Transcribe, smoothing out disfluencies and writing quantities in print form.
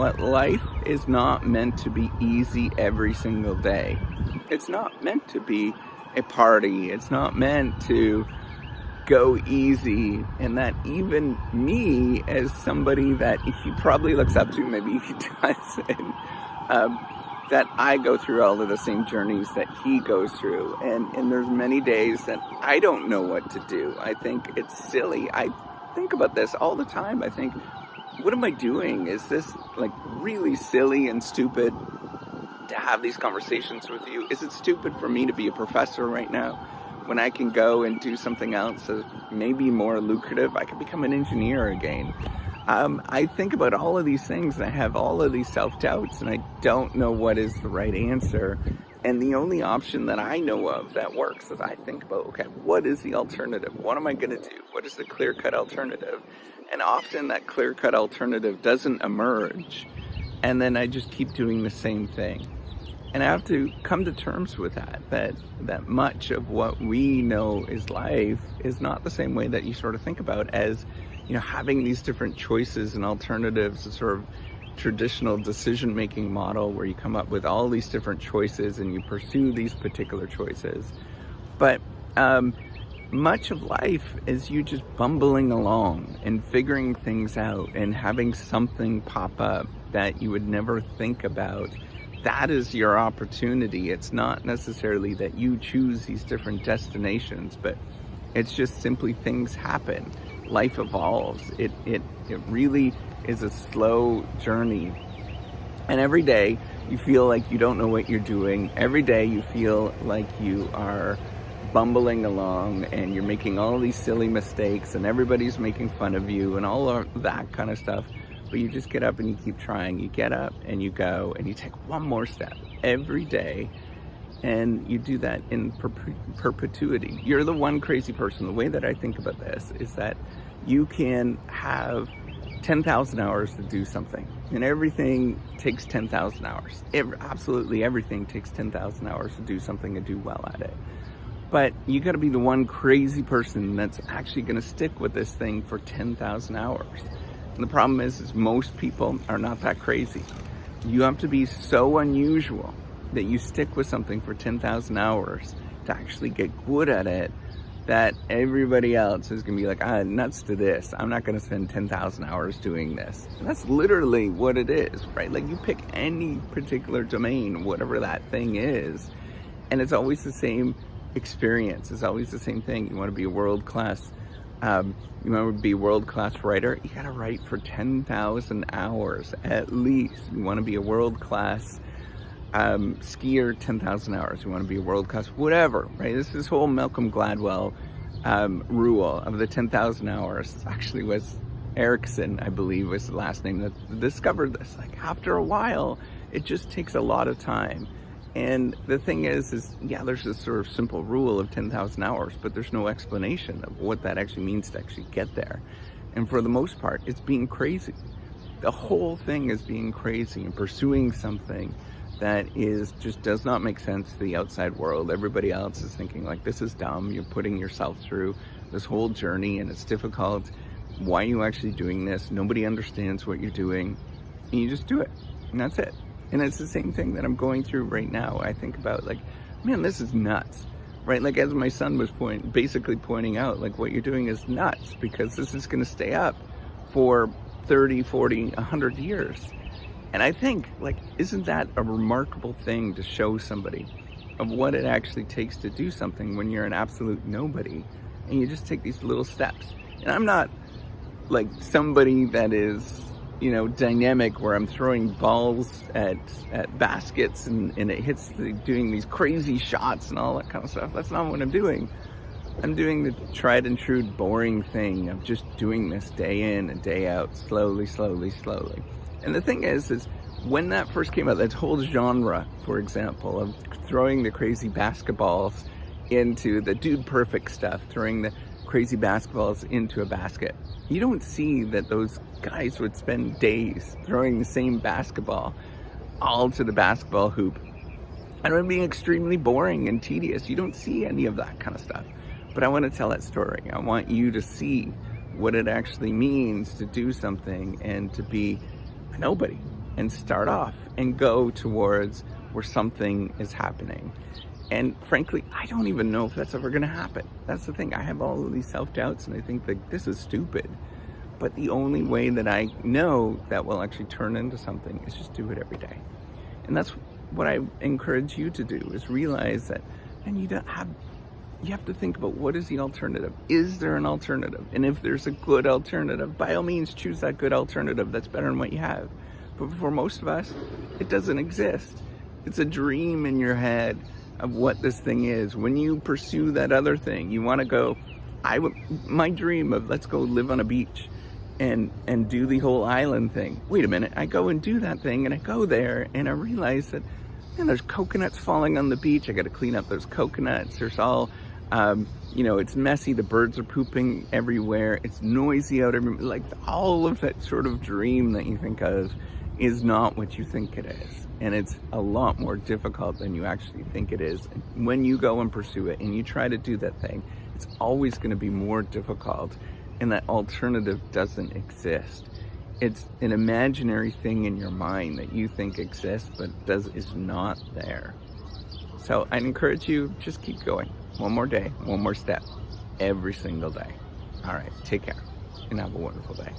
What life is not meant to be easy every single day. It's not meant to be a party. It's not meant to go easy. And that even me, as somebody that he probably looks up to, maybe he does, that I go through all of the same journeys that he goes through. And there's many days that I don't know what to do. I think it's silly. I think about this all the time. I think, what am I doing? Is this like really silly and stupid to have these conversations with you? Is it stupid for me to be a professor right now when I can go and do something else that's maybe more lucrative? I could become an engineer again. I think about all of these things and I have all of these self-doubts and I don't know what is the right answer. And the only option that I know of that works is I think about, okay, what is the alternative? What am I going to do? What is the clear-cut alternative? And often that clear-cut alternative doesn't emerge. And then I just keep doing the same thing. And I have to come to terms with that much of what we know is life is not the same way that you sort of think about as, having these different choices and alternatives, a sort of traditional decision-making model where you come up with all these different choices and you pursue these particular choices. But much of life is you just bumbling along and figuring things out and having something pop up that you would never think about. That is your opportunity. It's not necessarily that you choose these different destinations, but it's just simply things happen. Life evolves. It really is a slow journey. And every day you feel like you don't know what you're doing. Every day you feel like you are bumbling along and you're making all these silly mistakes and everybody's making fun of you and all of that kind of stuff. But you just get up and you keep trying. You get up and you go and you take one more step every day. And you do that in perpetuity. You're the one crazy person. The way that I think about this is that you can have 10,000 hours to do something. And everything takes 10,000 hours. Absolutely everything takes 10,000 hours to do something and do well at it. But you got to be the one crazy person that's actually going to stick with this thing for 10,000 hours. And the problem is most people are not that crazy. You have to be so unusual that you stick with something for 10,000 hours to actually get good at it, that everybody else is going to be like, nuts to this. I'm not going to spend 10,000 hours doing this. And that's literally what it is, right? Like you pick any particular domain, whatever that thing is, and it's always the same experience. It's always the same thing. You want to be a world-class you want to be a world-class writer, you got to write for 10,000 hours at least. You want to be a world-class skier, 10,000 hours. You want to be a world-class whatever, right? This whole Malcolm Gladwell rule of the 10,000 hours actually was Erickson, I believe was the last name that discovered this. Like after a while, it just takes a lot of time. And the thing is there's this sort of simple rule of 10,000 hours, but there's no explanation of what that actually means to actually get there. And for the most part, it's being crazy. The whole thing is being crazy and pursuing something that just does not make sense to the outside world. Everybody else is thinking like, this is dumb. You're putting yourself through this whole journey and it's difficult. Why are you actually doing this? Nobody understands what you're doing. And you just do it. And that's it. And it's the same thing that I'm going through right now. I think about like, man, this is nuts, right? Like as my son was basically pointing out, like what you're doing is nuts because this is going to stay up for 30, 40, 100 years. And I think like, isn't that a remarkable thing to show somebody of what it actually takes to do something when you're an absolute nobody and you just take these little steps? And I'm not like somebody that is, dynamic where I'm throwing balls at baskets and it hits doing these crazy shots and all that kind of stuff. That's not what I'm doing. I'm doing the tried and true boring thing of just doing this day in and day out, slowly. And the thing is when that first came out, that whole genre, for example, of throwing the crazy basketballs into the dude perfect stuff, throwing the crazy basketballs into a basket. You don't see that those guys would spend days throwing the same basketball all to the basketball hoop. And it would be extremely boring and tedious. You don't see any of that kind of stuff. But I want to tell that story. I want you to see what it actually means to do something and to be a nobody and start off and go towards where something is happening. And frankly, I don't even know if that's ever going to happen. That's the thing. I have all of these self-doubts and I think that this is stupid. But the only way that I know that will actually turn into something is just do it every day. And that's what I encourage you to do, is realize that, and you have to think about, what is the alternative? Is there an alternative? And if there's a good alternative, by all means choose that good alternative that's better than what you have. But for most of us, it doesn't exist. It's a dream in your head of what this thing is. When you pursue that other thing, you want to go, my dream of, let's go live on a beach and do the whole island thing. Wait a minute, I go and do that thing, and I go there and I realize that, man, there's coconuts falling on the beach. I got to clean up those coconuts. There's all, it's messy. The birds are pooping everywhere. It's noisy out everywhere. Like, all of that sort of dream that you think of is not what you think it is. And it's a lot more difficult than you actually think it is. When you go and pursue it and you try to do that thing, it's always going to be more difficult, and that alternative doesn't exist. It's an imaginary thing in your mind that you think exists, but is not there. So I'd encourage you, just keep going. One more day, one more step, every single day. All right, take care and have a wonderful day.